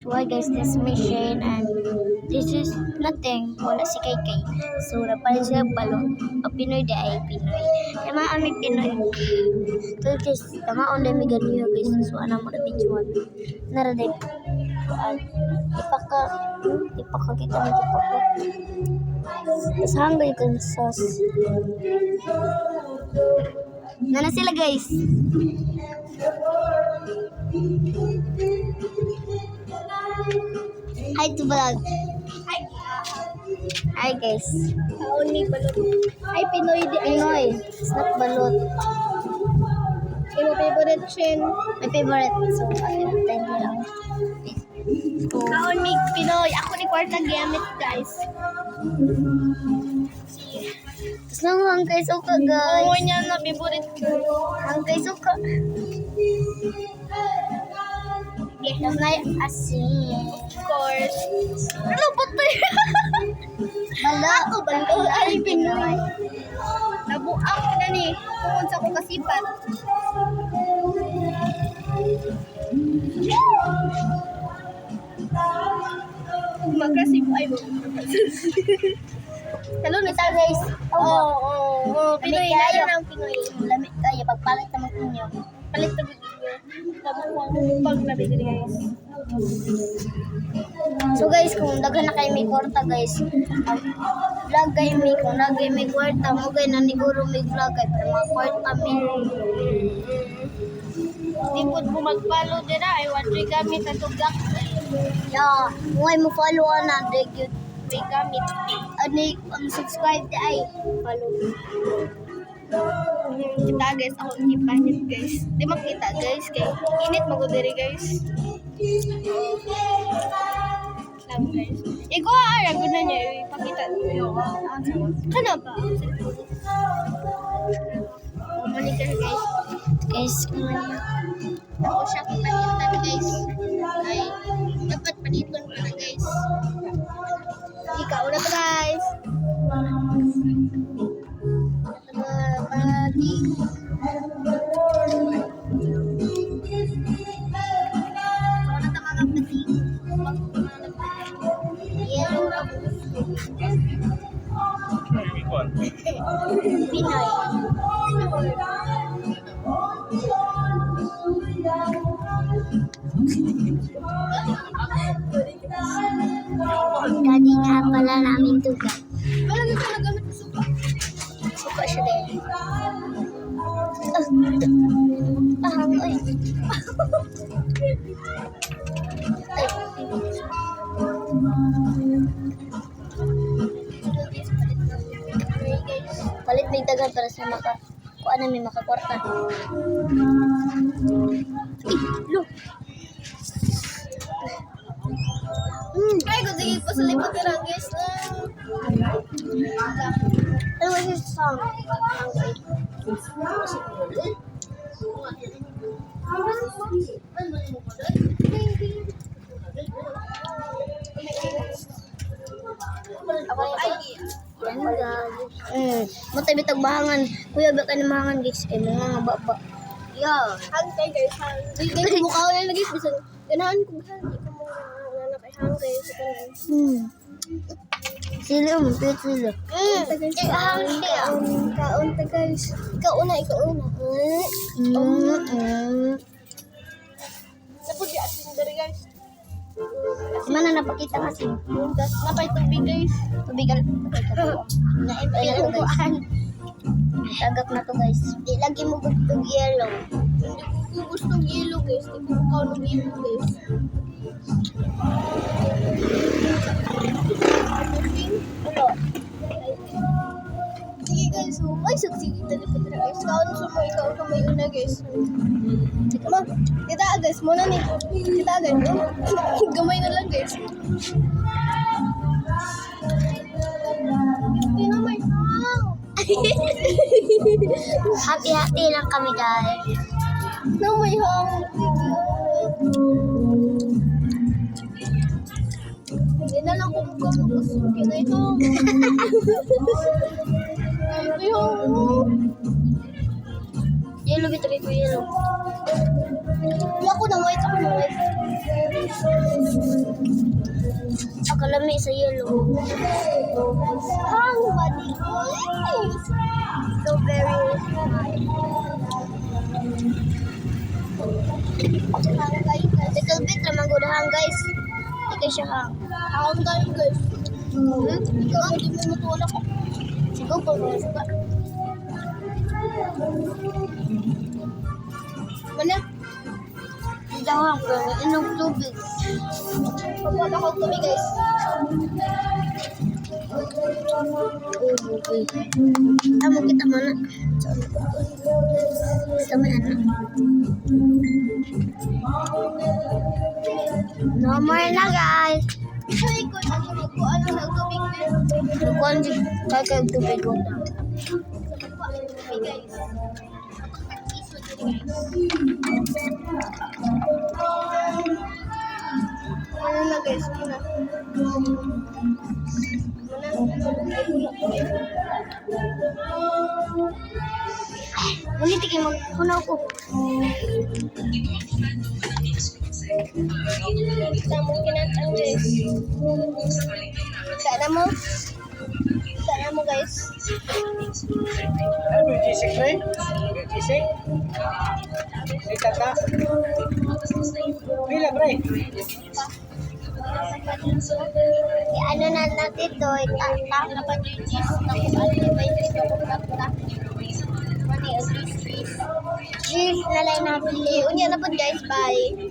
So hi guys, this is Michelle and this is nothing. Wala si Kay. So napalit siya balon. O Pinoy di ay Pinoy. Tama ang may Pinoy. So guys, tama ang dami ganyan guys. So ano mo na video. Naradig. Ipaka kita na ipaka. Tapos hanggang yung sauce. Nana sila guys. Hi to vlog. Hi guys. Only balot. Ay, Pinoy di ay. Pinoy. It's not balot. Imo favorite Shin. My favorite. So, akin thank you lang. Only Pinoy. Ako ni kwarta gamit, guys. Tapos lang hangkay suka guys. Oo niya na favorite ko. Hangkay suka. Tapos na yung asin. Of course. Ano ba ito? Bala. Ako balo. Ay, Pinoy. Nabuak na ni. Kung sa ko kasipat. Magkasip ay mo. Hello nita guys. Oo. Pinoy Lamig kayo. na ng Pinoy. Lamig kayo. Pagpalit naman ninyo. Palit na bigyan niyo. Nabuang pag nabigyan guys. So guys, kung daghan na kayo may kwarta guys, vlog kayo may kung nagay may kwarta mo kayo naniguro may vlog kayo para mga kwarta may. Di po mo mag-follow din ay wadri gamit at tugak. Yeah, kung ay mo follow na drag yun. May gamit. Ani ang subscribe di ay follow. Kita guys, ako ipanit guys. Di makita guys, kay init magudiri guys. Love guys. Iko ara gud na niya ipakita niyo. Kana ba? Manika guys. Guys, kung ano Ako siya panitan guys. Ay dapat paniton ko na guys. Ikaw na to guys. Pati. Pinoy. Daddy nga pala namin tugat. Wala na talaga gamit sa suka. Suka siya din. Ay. Palit may dagan para sa maka kuan na may makakwarta. Look. Ay, kung sige po sa lipot na lang guys. Ano was your song? Yan guys. Mata bitag bahangan. Kuya ba ka na mahangan guys? Eh mga baba. Yeah. Hangkay guys, hangkay. Di guys, mukha ko na lagi. Bisan, ganahan ko ba? Di ko mo nanakay hangkay. Sa kanan. Sila mo, pwede sila. Kaon ta guys. Ikaw una. Napod di asin dari guys. Mana napakita kasi. Das napay tubig guys. Tubigan. Naipil ko kuan. Tagak na to guys. Di lagi mo gugtog yellow. Hindi ko gusto ng yellow guys. Hindi ko kaon ng yellow guys. Ulo. Sige guys, so ay sige talipod na guys. Kaon sa mo ikaw ka may una guys. Ma, kita guys muna ni. Kita guys. Gamay na lang guys. Hindi na may hang. Hati-hati lang kami guys. Na may hang. Hindi na lang kung magkasukin na ito. Ito yung Yellow bit ko yellow. Ako ng white, ako ng white. Ako lami sa yellow. Hang body oils. So very high. Hang guys. Little bit naman gudahan guys. Hindi ka siya hang. Hang guys. Ikaw, hindi mo matuwala ko. Siguro po mga suka. Mana? Hindi ako hang pero inog tubig. Pagwala ko kami guys. Okay. Tama kita mana. Sama ano? No more na guys. Ikaw, ano ng tubig na? Lukuan di kaya tubig ko. Guys. Ano na guys? Muna. Muli tigil magpunaw ko. Tama kinatang guys. Sana mo guys. Ano, G6 na eh? G6? May tata? Pila, pre? Ano na natin to, itatang na pa yung cheese. Tapos ano yung may dito ko na. Cheese na lang natin. Unya na po guys. Bye.